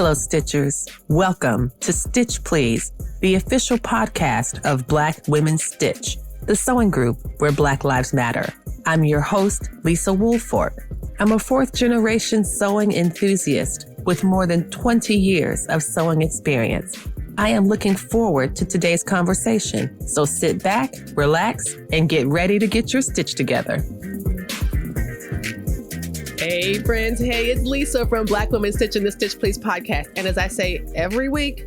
Hello, Stitchers. Welcome to Stitch Please, the official podcast of Black Women Stitch, the sewing group where Black Lives Matter. I'm your host, Lisa Woolfork. I'm a fourth-generation sewing enthusiast with more than 20 years of sewing experience. I am looking forward to today's conversation, so sit back, relax, and get ready to get your stitch together. Hey friends, hey, it's Lisa from Black Women Stitch and the Stitch Please podcast. And as I say every week,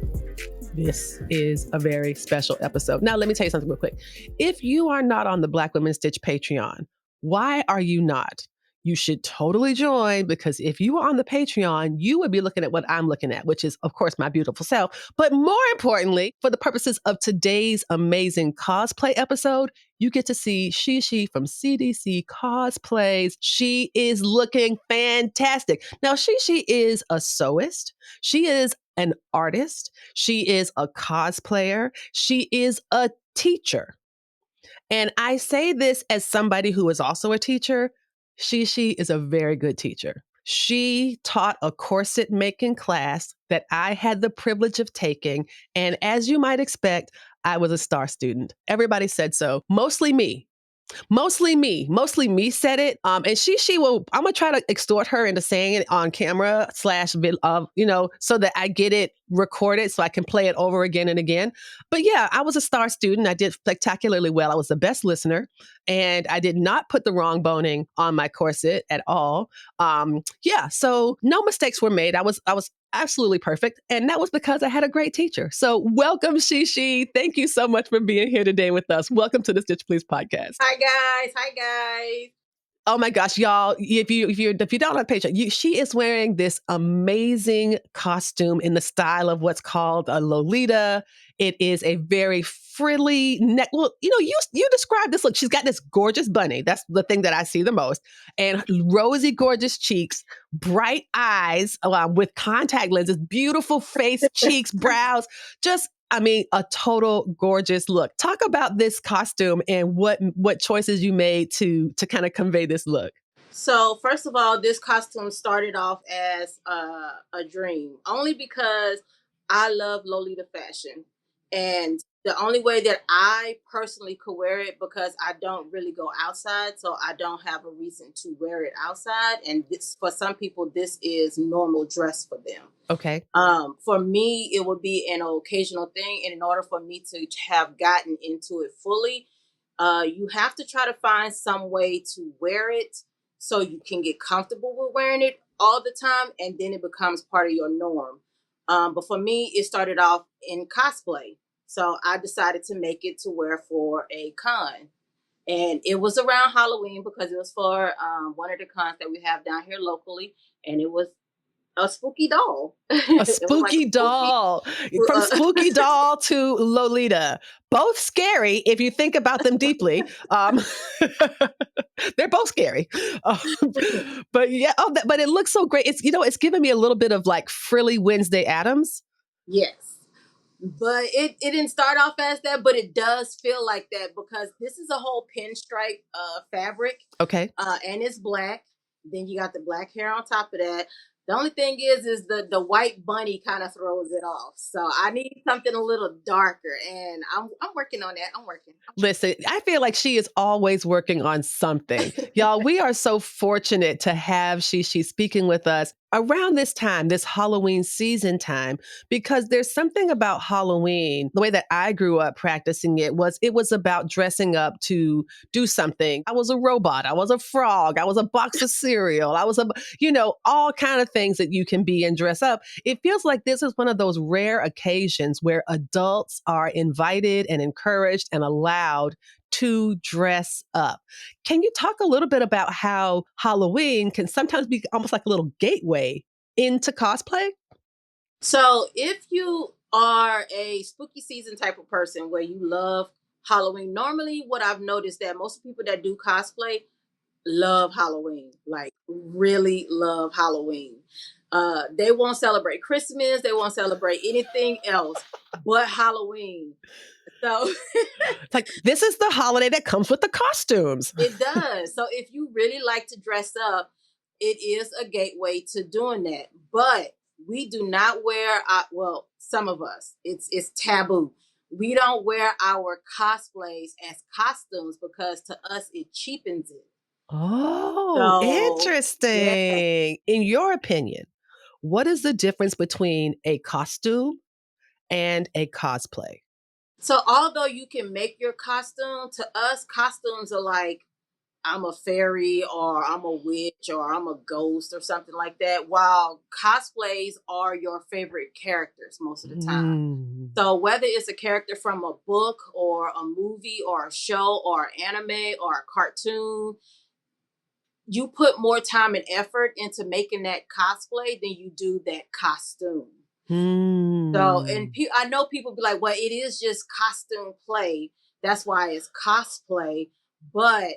this is a very special episode. Now, let me tell you something real quick. If you are not on the Black Women Stitch Patreon, why are you not? You should totally join, because if you were on the Patreon, you would be looking at what I'm looking at, which is, of course, my beautiful self. But more importantly, for the purposes of today's amazing cosplay episode, you get to see SheShe from CDC Cosplays. She is looking fantastic. Now, SheShe is a sewist. She is an artist. She is a cosplayer. She is a teacher. And I say this as somebody who is also a teacher. SheShe is a very good teacher. She taught a corset making class that I had the privilege of taking. And as you might expect, I was a star student. Everybody said so. Mostly me said it. And SheShe will, I'm going to try to extort her into saying it on camera / so that I get it recorded so I can play it over again and again. But yeah, I was a star student. I did spectacularly well. I was the best listener, and I did not put the wrong boning on my corset at all. So no mistakes were made. I was absolutely perfect. And that was because I had a great teacher. So welcome, SheShe. Thank you so much for being here today with us. Welcome to the Stitch Please podcast. Hi guys. Oh my gosh, y'all! If you don't have a picture, she is wearing this amazing costume in the style of what's called a Lolita. It is a very frilly neck. Well, you described this look. She's got this gorgeous bunny. That's the thing that I see the most. And rosy, gorgeous cheeks, bright eyes with contact lenses, beautiful face, cheeks, brows. A total gorgeous look. Talk about this costume and what choices you made to kind of convey this look. So first of all, this costume started off as a dream, only because I love Lolita fashion. And the only way that I personally could wear it, because I don't really go outside, so I don't have a reason to wear it outside. And this, for some people, this is normal dress for them. Okay. For me, it would be an occasional thing. And in order for me to have gotten into it fully, you have to try to find some way to wear it so you can get comfortable with wearing it all the time. And then it becomes part of your norm. But for me, it started off in cosplay. So I decided to make it to wear for a con. And it was around Halloween because it was for one of the cons that we have down here locally. And it was a spooky doll. A spooky doll. From spooky doll to Lolita. Both scary if you think about them deeply. They're both scary. But yeah, but it looks so great. It's giving me a little bit of like frilly Wednesday Addams. Yes. But it didn't start off as that, but it does feel like that because this is a whole pinstripe fabric. Okay. And it's black. Then you got the black hair on top of that. The only thing is the white bunny kind of throws it off. So I need something a little darker, and I'm working on that. I'm working. Listen, I feel like she is always working on something. Y'all, we are so fortunate to have SheShe speaking with us around this time, this Halloween season time, because there's something about Halloween, the way that I grew up practicing it was about dressing up to do something. I was a robot. I was a frog. I was a box of cereal. I was all kind of things that you can be and dress up. It feels like this is one of those rare occasions where adults are invited and encouraged and allowed to dress up. Can you talk a little bit about how Halloween can sometimes be almost like a little gateway into cosplay? So if you are a spooky season type of person where you love Halloween, normally what I've noticed that most people that do cosplay love Halloween, like really love Halloween. They won't celebrate Christmas. They won't celebrate anything else but Halloween. So it's like, this is the holiday that comes with the costumes. It does. So if you really like to dress up, it is a gateway to doing that. But we do not wear, well, some of us, it's taboo. We don't wear our cosplays as costumes because to us it cheapens it. Oh, So, yeah. interesting. In your opinion, what is the difference between a costume and a cosplay? So, although you can make your costume, to us, costumes are like, I'm a fairy or I'm a witch or I'm a ghost or something like that, while cosplays are your favorite characters most of the time. Mm, So whether it's a character from a book or a movie or a show or anime or a cartoon, you put more time and effort into making that cosplay than you do that costume. So, and mm, I know people be like, well, it is just costume play. That's why it's cosplay. But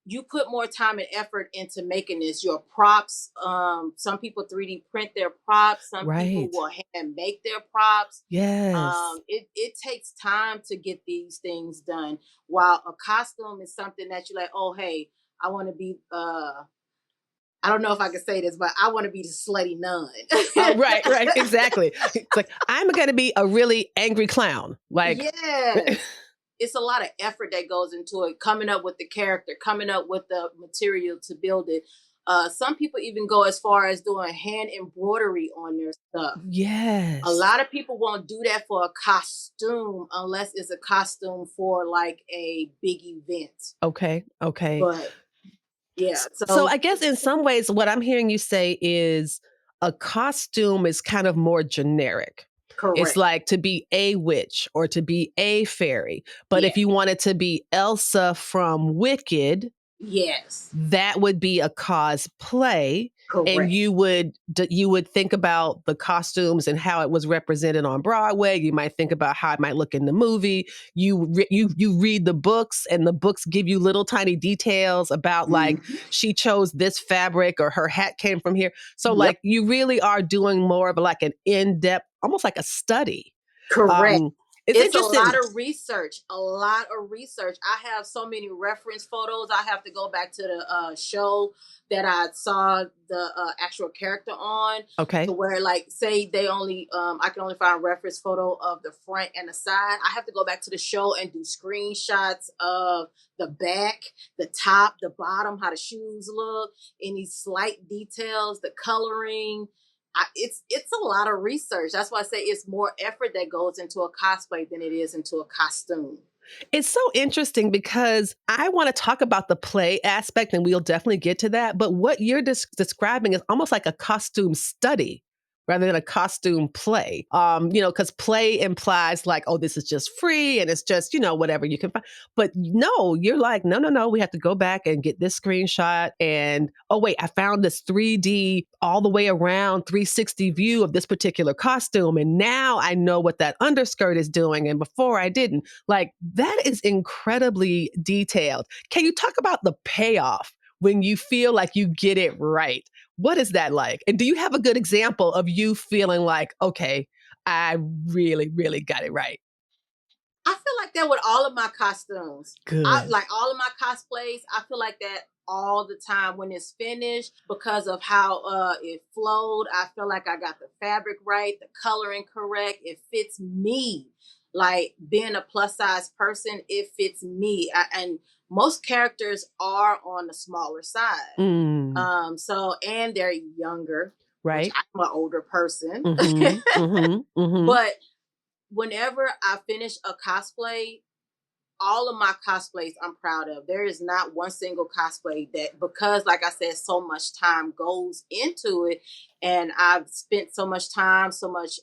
you put more time and effort into making this. Your props, some people 3D print their props. Some people right. will hand make their props. Yes. It takes time to get these things done. While a costume is something that you're like, oh, hey, I want to be, I don't know if I can say this, but I want to be the slutty nun. Right, right, exactly. It's like, I'm going to be a really angry clown. Like, Yes. It's a lot of effort that goes into it, coming up with the character, coming up with the material to build it. Some people even go as far as doing hand embroidery on their stuff. A yes. lot of people won't do that for a costume unless it's a costume for like a big event. Okay, okay. But yeah, So so I guess in some ways, what I'm hearing you say is a costume is kind of more generic. It's correct. like to be a witch or to be a fairy. But Yeah. if you wanted to be Elsa from Wicked, Yes. that would be a cosplay, and Correct. you would think about the costumes and how it was represented on Broadway. You might think about how it might look in the movie. You read the books, and the books give you little tiny details about, like, Mhm. she chose this fabric or her hat came from here. So Yep. like you really are doing more of like an in-depth, almost like a study. Correct. um it's It's a lot interesting. of research. A lot of research. I have so many reference photos. I have to go back to the show that I saw the actual character on, to Okay. where, like, say they only, I can only find a reference photo of the front and the side. I have to go back to the show and do screenshots of the back, the top, the bottom, how the shoes look, any slight details, the coloring. It's a lot of research. That's why I say it's more effort that goes into a cosplay than it is into a costume. It's so interesting because I want to talk about the play aspect, and we'll definitely get to that. But what you're describing is almost like a costume study rather than a costume play. Because play implies like, oh, this is just free and it's just, whatever you can find. But no, you're like, no, no, no, we have to go back and get this screenshot. And oh, wait, I found this 3D all the way around 360 view of this particular costume. And now I know what that underskirt is doing. And before I didn't. Like, that is incredibly detailed. Can you talk about the payoff when you feel like you get it right? What is that like? And do you have a good example of you feeling like, okay, I really, really got it right? I feel like that with all of my costumes. I Good. like all of my cosplays. I feel like that all the time when it's finished because of how it flowed. I feel like I got the fabric right, the coloring correct. It fits me. Like, being a plus size person, it fits me. And most characters are on the smaller side. Mm, So, and they're younger, which right? I'm an older person. Mm-hmm. Mm-hmm. Mm-hmm. But whenever I finish a cosplay, all of my cosplays I'm proud of. There is not one single cosplay that, because like I said, so much time goes into it, and I've spent so much time, so much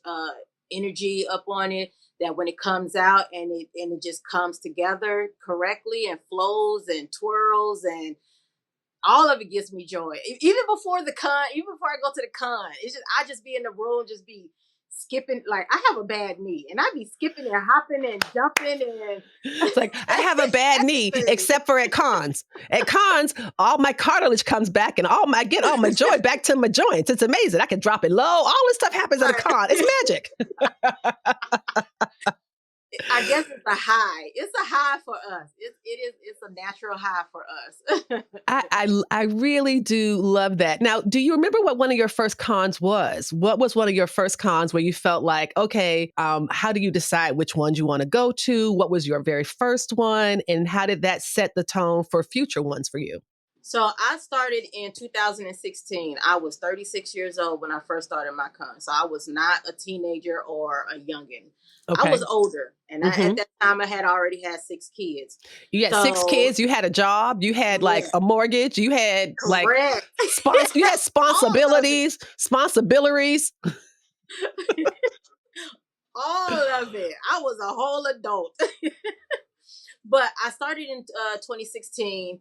energy up on it, that when it comes out and it just comes together correctly and flows and twirls, and all of it gives me joy. Even before the con, even before I go to the con, it's just, I just be in the room, just be skipping. Like, I have a bad knee, and I be skipping and hopping and jumping and It's like, I have a bad knee, everything. except for at cons. At cons, all my cartilage comes back and I get all my joy back to my joints. It's amazing. I can drop it low. All this stuff happens at a Right. con. It's magic. I guess it's a high. It's a high for us. It's a natural high for us. I really do love that. Now, do you remember what one of your first cons was? What was one of your first cons where you felt like, okay, how do you decide which ones you want to go to? What was your very first one? And how did that set the tone for future ones for you? So I started in 2016. I was 36 years old when I first started my con. So I was not a teenager or a youngin. I Okay. was older, and at that time I had already had 6 kids. You had 6 kids. You had a job. You had like a mortgage. You had like you had responsibilities. All of it. I was a whole adult. But I started in 2016.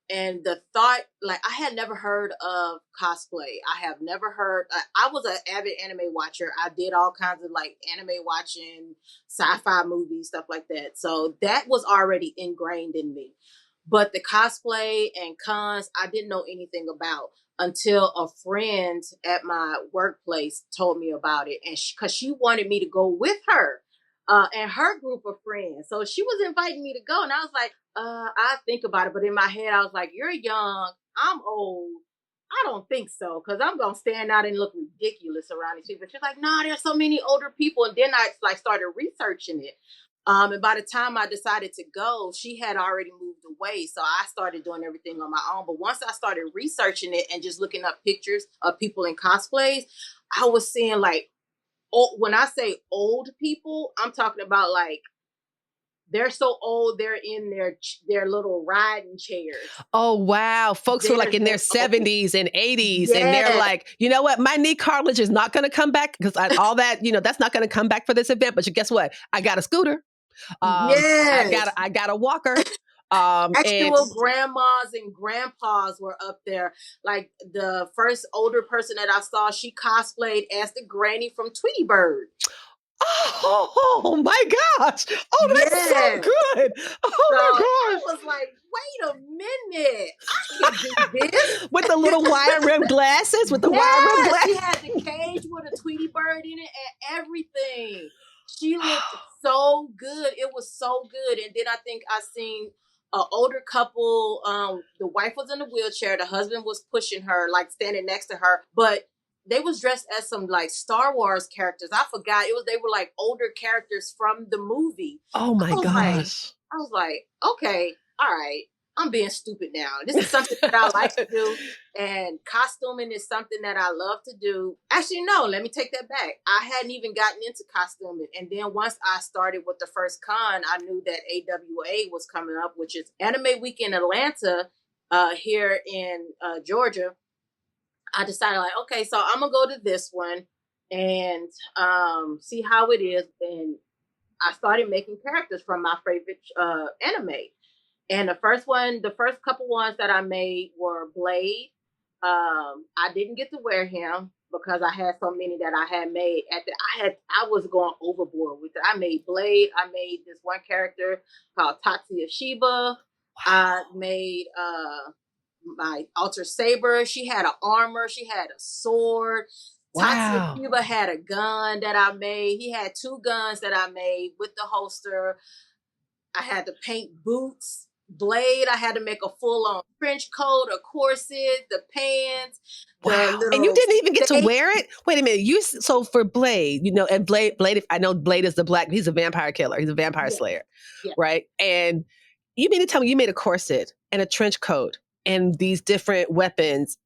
And the thought, like, I had never heard of cosplay. I have never heard. I was an avid anime watcher. I did all kinds of like anime watching, sci-fi movies, stuff like that. So that was already ingrained in me. But the cosplay and cons, I didn't know anything about until a friend at my workplace told me about it, and because she wanted me to go with her and her group of friends. So she was inviting me to go, and I was like, I think about it, but in my head, I was like, you're young, I'm old. I don't think so, because I'm gonna stand out and look ridiculous around these people. She's like, nah, there's so many older people, and then I like started researching it. And by the time I decided to go, she had already moved away. So I started doing everything on my own. But once I started researching it and just looking up pictures of people in cosplays, I was seeing like, when I say old people, I'm talking about like, they're so old, they're in their little riding chairs. Oh, wow. Folks who are like in their 70s and 80s. Yes. And they're like, you know what? My knee cartilage is not going to come back because all that, that's not going to come back for this event. But guess what? I got a scooter. Yes. I got a walker. Actual grandmas and grandpas were up there. Like the first older person that I saw, she cosplayed as the granny from Tweety Bird. Oh my gosh. Oh, that's so good. Oh my gosh. I was like, wait a minute. I can do this. With the little wire rim glasses, with the wire rim glasses. She had the cage with a Tweety Bird in it and everything. She looked so good. It was so good. And then I think I seen an older couple. The wife was in a wheelchair. The husband was pushing her, like standing next to her. But they was dressed as some like Star Wars characters. I forgot. They were like older characters from the movie. Oh my gosh. I was like, okay, all right. I'm being stupid now. This is something that I like to do. And costuming is something that I love to do. Actually, no, let me take that back. I hadn't even gotten into costuming. And then once I started with the first con, I knew that AWA was coming up, which is Anime Week in Atlanta, here in Georgia. I decided like, okay, so I'm going to go to this one and see how it is. And I started making characters from my favorite anime. And the first couple ones that I made were Blade. I didn't get to wear him because I had so many that I had made. I was going overboard with it. I made Blade. I made this one character called Tatsuya Shiba. Wow. I made my Alter Saber. She had an armor. She had a sword. Wow. Tatsuya Shiba had a gun that I made. He had 2 guns that I made with the holster. I had to paint boots. Blade, I had to make a full-on trench coat, a corset, the pants. Wow. And you didn't even get to wear it? Wait a minute. So for Blade, and Blade, I know Blade is he's a vampire killer. He's a vampire slayer, right? And you mean to tell me you made a corset and a trench coat and these different weapons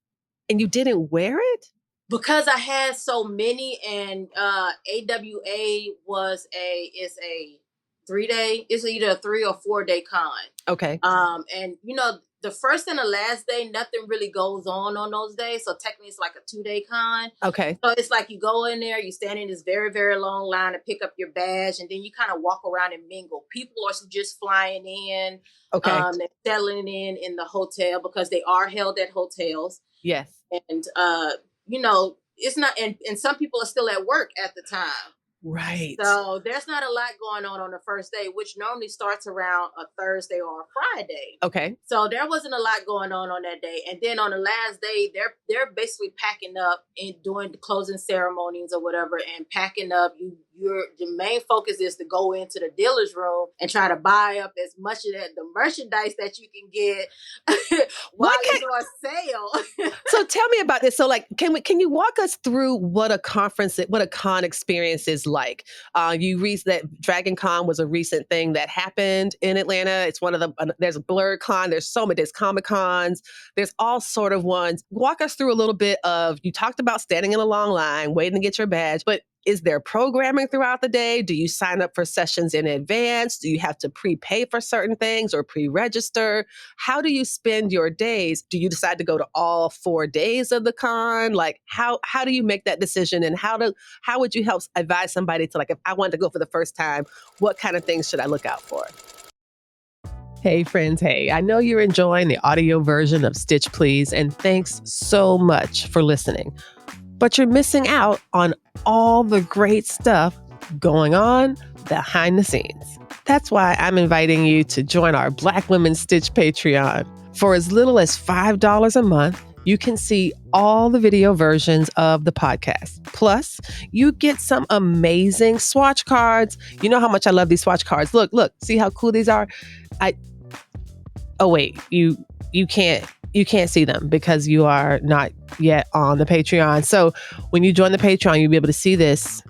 and you didn't wear it? Because I had so many, and AWA is a 3-day, it's either a 3 or 4 day con. Okay. And the first and the last day, nothing really goes on those days. So technically it's like a 2-day con. Okay. So it's like you go in there, you stand in this very, very long line to pick up your badge, and then you kind of walk around and mingle. People are just flying in, and settling in the hotel because they are held at hotels. Yes. And, it's not, and some people are still at work at the time. Right. So there's not a lot going on the first day, which normally starts around a Thursday or a Friday. Okay. So there wasn't a lot going on that day. And then on the last day, they're basically packing up and doing the closing ceremonies or whatever, and packing up. The main focus is to go into the dealer's room and try to buy up as much of the merchandise that you can get while it's on sale. So tell me about this. So like, can you walk us through what a con experience is like? You read that Dragon Con was a recent thing that happened in Atlanta. It's one of there's a Blurred Con. There's there's Comic Cons. There's all sort of ones. Walk us through a little bit of, you talked about standing in a long line, waiting to get your badge, but is there programming throughout the day? Do you sign up for sessions in advance? Do you have to prepay for certain things or pre-register? How do you spend your days? Do you decide to go to all 4 days of the con? Like how do you make that decision, and how would you help advise somebody to, like, if I wanted to go for the first time, what kind of things should I look out for? Hey friends, hey, I know you're enjoying the audio version of Stitch Please, and thanks so much for listening. But you're missing out on all the great stuff going on behind the scenes. That's why I'm inviting you to join our Black Women Stitch Patreon. For as little as $5 a month, you can see all the video versions of the podcast. Plus, you get some amazing swatch cards. You know how much I love these swatch cards. Look, see how cool these are? Oh wait, you can't see them because you are not yet on the Patreon. So when you join the Patreon, you'll be able to see this,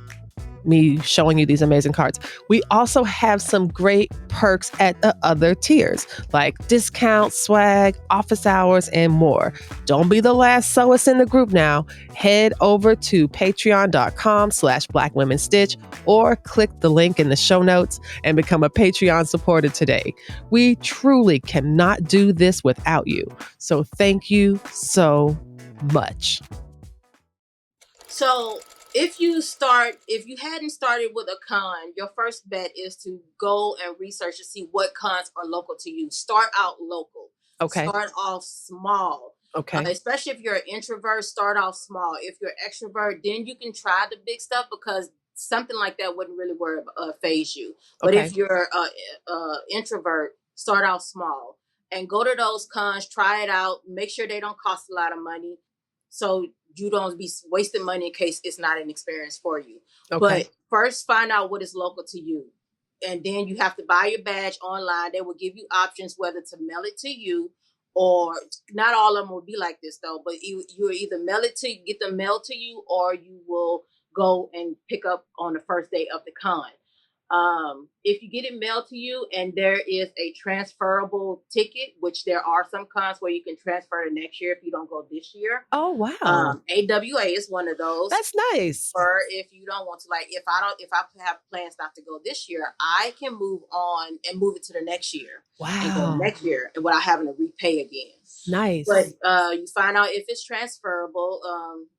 me showing you these amazing cards. We also have some great perks at the other tiers, like discounts, swag, office hours, and more. Don't be the last sewist in the group now. Head over to patreon.com/blackwomenstitch or click the link in the show notes and become a Patreon supporter today. We truly cannot do this without you. So thank you so much. So if you hadn't started with a con, your first bet is to go and research to see what cons are local to you. Start out local. Okay. Start off small. Okay. Especially if you're an introvert, start off small. If you're an extrovert, then you can try the big stuff, because something like that wouldn't really phase you. But Okay. if you're an introvert, start out small and go to those cons, try it out, make sure they don't cost a lot of money, so you don't be wasting money in case it's not an experience for you. Okay. But first, find out what is local to you. And then you have to buy your badge online. They will give you options whether to mail it to you, or not all of them will be like this though, but you either get them mailed to you, or you will go and pick up on the first day of the con. If you get it mailed to you and there is a transferable ticket, which there are some cons where you can transfer to next year if you don't go this year. Oh, wow. AWA is one of those. That's nice. Or if you don't want to, like, if I have plans not to go this year, I can move on and move it to the next year. Wow. And go next year, and without having to repay again. Nice. But you find out if it's transferable.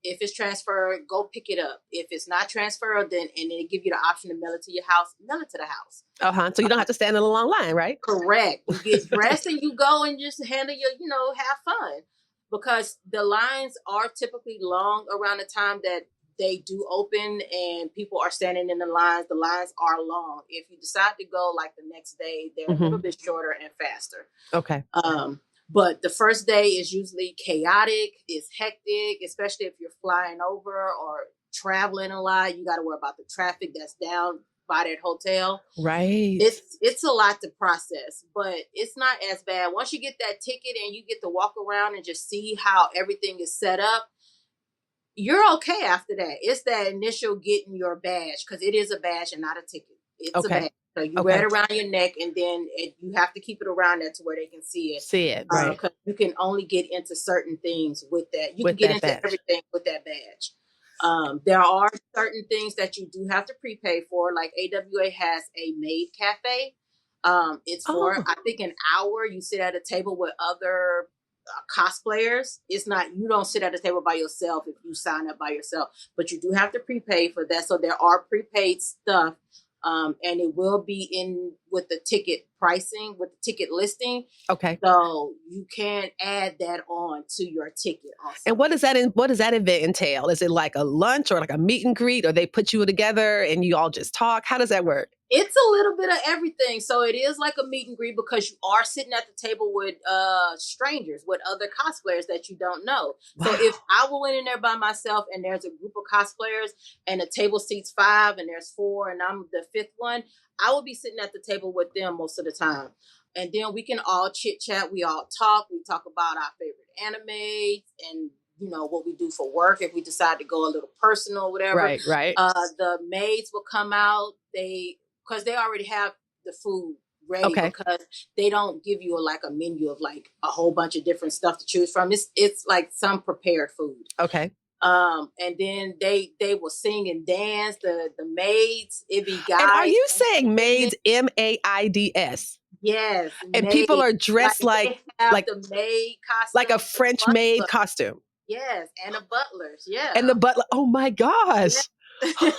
If it's transferred, go pick it up. If it's not transferred, then they give you the option to mail it to your house. Mail it to the house. So you don't have to stand in a long line, right? Correct. You get dressed and you go and just handle your, have fun, because the lines are typically long around the time that they do open and people are standing in the lines. The lines are long. If you decide to go like the next day, they're a little bit shorter and faster. Okay. But the first day is usually chaotic. It's hectic, especially if you're flying over or traveling a lot. You got to worry about the traffic that's down by that hotel. Right. It's a lot to process, but it's not as bad. Once you get that ticket and you get to walk around and just see how everything is set up, you're okay after that. It's that initial getting your badge, because it is a badge and not a ticket. It's a badge. So you wear it around your neck, and then you have to keep it around there to where they can see it. Right. Because you can only get into certain things with that. You can get into everything with that badge. There are certain things that you do have to prepay for. Like AWA has a maid cafe. It's for, I think, an hour. You sit at a table with other cosplayers. You don't sit at a table by yourself if you sign up by yourself, but you do have to prepay for that. So there are prepaid stuff, and it will be in with the ticket pricing with the ticket listing. Okay. So you can add that on to your ticket also. And what does that event entail? Is it like a lunch or like a meet and greet, or they put you together and you all just talk? How does that work? It's a little bit of everything. So it is like a meet and greet because you are sitting at the table with strangers, with other cosplayers that you don't know. Wow. So if I went in there by myself and there's a group of cosplayers and the table seats 5 and there's 4 and I'm the 5th one, I will be sitting at the table with them most of the time. And then we can all chit chat. We all talk. We talk about our favorite anime and what we do for work. If we decide to go a little personal or whatever. Right. The maids will come out. Because they already have the food ready, because they don't give you a menu of like a whole bunch of different stuff to choose from. It's like some prepared food. Okay. And then they will sing and dance. The maids, it be guys. And are you saying maids, MAIDS? Yes. And maids, people are dressed like the maid costume, like a French maid costume. Yes, and the butlers. Yeah. And the butler. Oh my gosh. Yeah.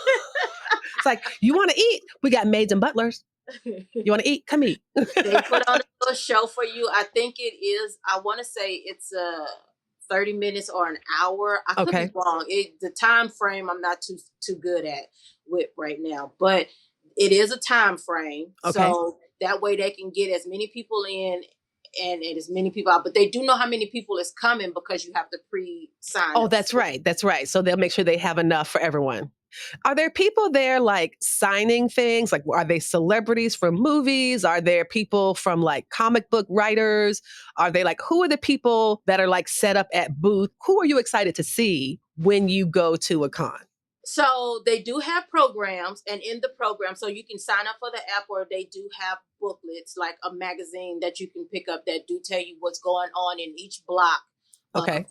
It's like, you want to eat? We got maids and butlers. You want to eat? Come eat. They put on a little show for you. I think it is, I want to say it's 30 minutes or an hour. I could be wrong. The time frame I'm not too good at with right now, but it is a time frame. So that way they can get as many people in and as many people out, but they do know how many people is coming because you have to pre-sign. Oh, that's right. That's right. So they'll make sure they have enough for everyone. Are there people there like signing things? Like, are they celebrities from movies? Are there people from like comic book writers? Are they like, who are the people that are like set up at booth? Who are you excited to see when you go to a con? So they do have programs, and in the program, so you can sign up for the app, or they do have booklets, like a magazine that you can pick up that do tell you what's going on in each block.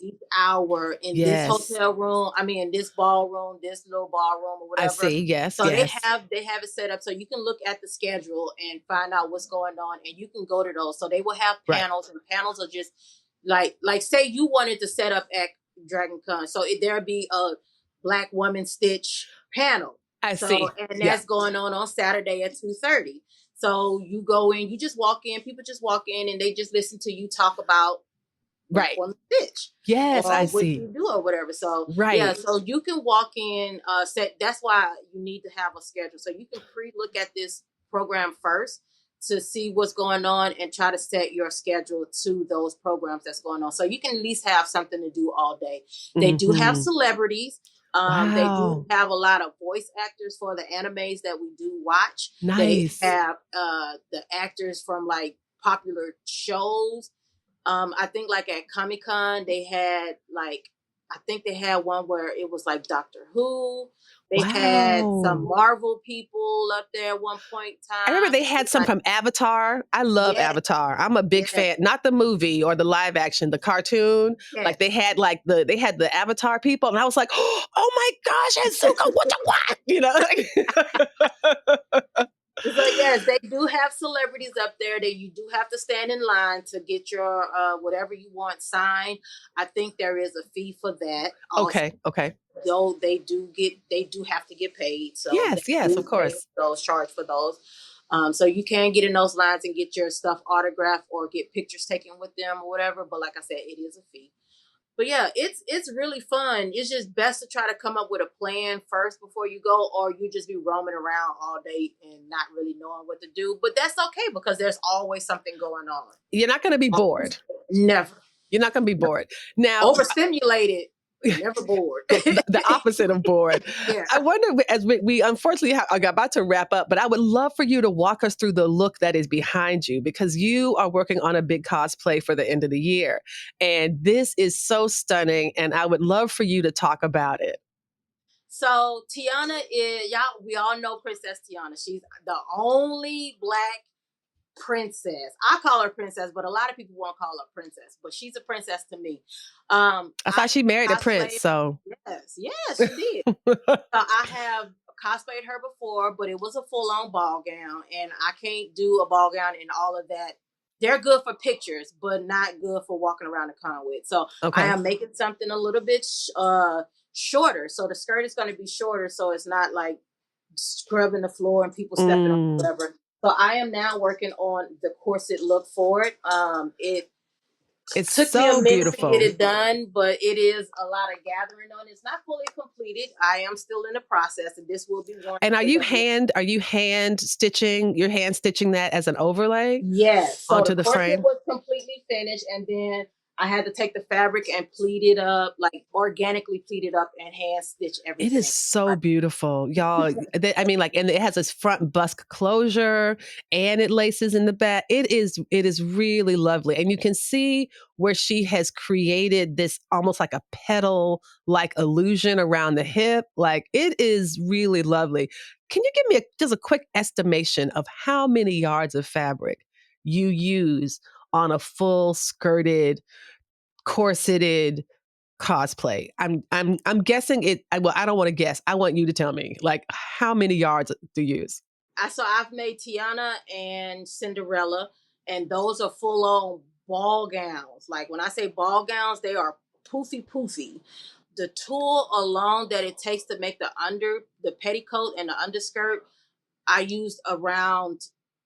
Each hour in this hotel room. I mean, in this ballroom, this little ballroom or whatever. I see. Yes. So they have it set up so you can look at the schedule and find out what's going on, and you can go to those. So they will have panels, and panels are just like say you wanted to set up at Dragon Con. So there'll be a Black Woman Stitch panel. I see. And that's going on Saturday at 2:30. So you go in, you just walk in, people just walk in and they just listen to you talk about Woman Stitch. Yes, I what see. you do or whatever. So yeah, so you can walk in, that's why you need to have a schedule. So you can pre-look at this program first to see what's going on and try to set your schedule to those programs that's going on. So you can at least have something to do all day. They do have celebrities. They do have a lot of voice actors for the animes that we do watch. Nice. They have the actors from like popular shows. I think like at Comic-Con, they had one where it was like Doctor Who. They had some Marvel people up there at one point in time. I remember they had some from Avatar. I love Avatar. I'm a big fan. Not the movie or the live action, the cartoon. Yes. Like they had the Avatar people, and I was like, oh my gosh, Azuka, what? You know. So yes, they do have celebrities up there that you do have to stand in line to get your whatever you want signed. I think there is a fee for that. Also. Okay. Though they do have to get paid. So yes, of course. Those charge for those. So you can get in those lines and get your stuff autographed or get pictures taken with them or whatever. But like I said, it is a fee. But yeah, it's really fun. It's just best to try to come up with a plan first before you go, or you just be roaming around all day and not really knowing what to do. But that's okay because there's always something going on. You're not going to be bored. Never. You're not going to be bored. Now, overstimulated. Never bored. the opposite of bored. Yeah. I wonder, as we unfortunately are about to wrap up, but I would love for you to walk us through the look that is behind you, because you are working on a big cosplay for the end of the year. And this is so stunning. And I would love for you to talk about it. So Tiana we all know Princess Tiana. She's the only Black princess. I call her princess, but a lot of people won't call her princess, but she's a princess to me. I thought she married a prince, so yes, she did. So I have cosplayed her before, but it was a full-on ball gown, and I can't do a ball gown and all of that. They're good for pictures, but not good for walking around the con with. So I am making something a little bit shorter. So the skirt is going to be shorter, so it's not like scrubbing the floor and people stepping on whatever. So I am now working on the corset look for it. It's Took me a so minute to get beautiful. it done, but it is a lot of gathering on it. It's not fully completed. I am still in the process, and this will be one. And are you hand stitching? You're hand stitching that as an overlay Yes. So onto the the corset frame? was completely finished, and then I had to take the fabric and pleat it up, like organically pleat it up and hand stitch It everything. is so beautiful, y'all. I mean, like, and it has this front bust closure, and it laces in the back. It is really lovely, and you can see where she has created this almost like a petal like illusion around the hip. Like, it is really lovely. Can you give me just a quick estimation of how many yards of fabric you use on a full skirted, corseted cosplay? I'm guessing it. Well, I don't want to guess. I want you to tell me, like, how many yards do you use? So I've made Tiana and Cinderella, and those are full on ball gowns. Like when I say ball gowns, they are poofy. The tool alone that it takes to make the petticoat and the underskirt, I used around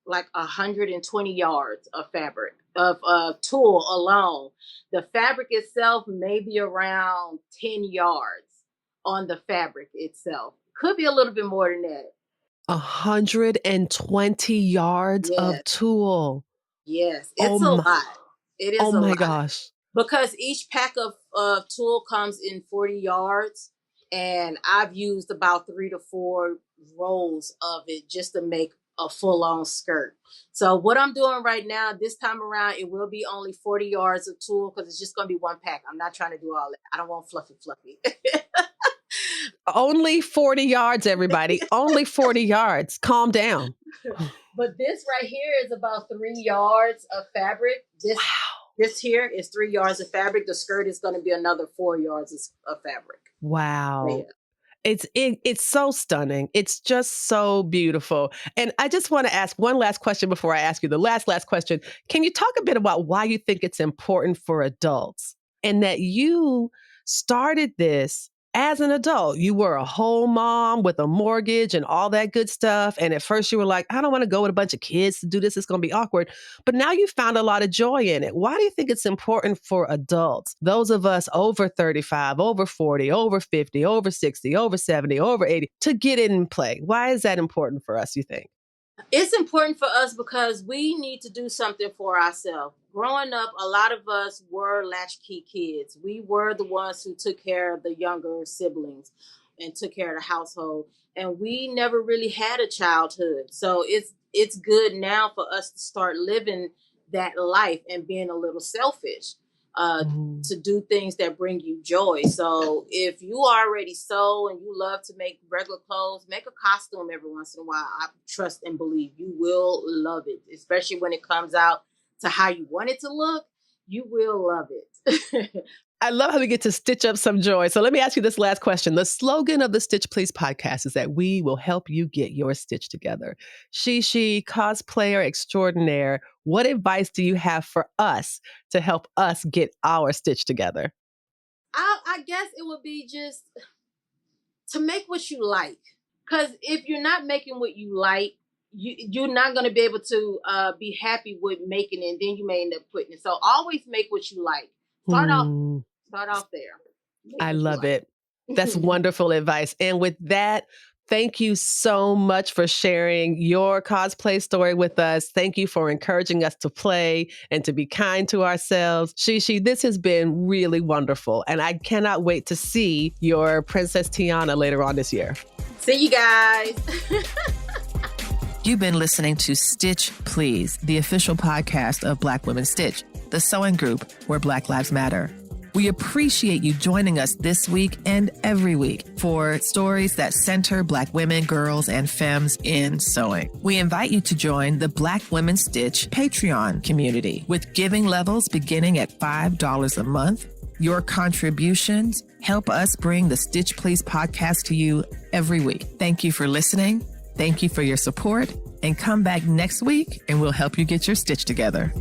like 120 yards of fabric of tool alone. The fabric itself maybe around 10 yards on the fabric itself. Could be a little bit more than that. 120 yards of Yes. tool. Yes. Oh It's a my, lot. It is oh a my lot. gosh. Because each pack of tulle comes in 40 yards, and I've used about 3 to 4 rolls of it just to make a full-on skirt. So what I'm doing right now, this time around, it will be only 40 yards of tulle because it's just going to be one pack. I'm not trying to do all that. I don't want fluffy. Only 40 yards, everybody. Only 40 yards. Calm down. But this right here is about 3 yards of fabric. This here is 3 yards of fabric. The skirt is going to be another 4 yards of fabric. Wow. Yeah. It's so stunning. It's just so beautiful. And I just want to ask one last question before I ask you the last question. Can you talk a bit about why you think it's important for adults and that you started this as an adult? You were a whole mom with a mortgage and all that good stuff. And at first you were like, I don't want to go with a bunch of kids to do this. It's going to be awkward. But now you found a lot of joy in it. Why do you think it's important for adults, those of us over 35, over 40, over 50, over 60, over 70, over 80, to get in and play? Why is that important for us, you think? It's important for us because we need to do something for ourselves. Growing up, a lot of us were latchkey kids. We were the ones who took care of the younger siblings and took care of the household. And we never really had a childhood. So it's good now for us to start living that life and being a little selfish. To do things that bring you joy. So if you already sew and you love to make regular clothes, make a costume every once in a while. I trust and believe you will love it, especially when it comes out to how you want it to look. You will love it. I love how we get to stitch up some joy. So let me ask you this last question. The slogan of the Stitch Please podcast is that we will help you get your stitch together. SheShe, cosplayer extraordinaire, what advice do you have for us to help us get our stitch together? I guess it would be just to make what you like. Because if you're not making what you like, you're not going to be able to be happy with making it, and then you may end up quitting it. So always make what you like. Start off there. I love it. That's wonderful advice. And with that, thank you so much for sharing your cosplay story with us. Thank you for encouraging us to play and to be kind to ourselves. SheShe, this has been really wonderful. And I cannot wait to see your Princess Tiana later on this year. See you guys. You've been listening to Stitch Please, the official podcast of Black Women Stitch, the sewing group where Black Lives Matter. We appreciate you joining us this week and every week for stories that center Black women, girls, and femmes in sewing. We invite you to join the Black Women Stitch Patreon community with giving levels beginning at $5 a month. Your contributions help us bring the Stitch Please podcast to you every week. Thank you for listening. Thank you for your support. And come back next week and we'll help you get your stitch together.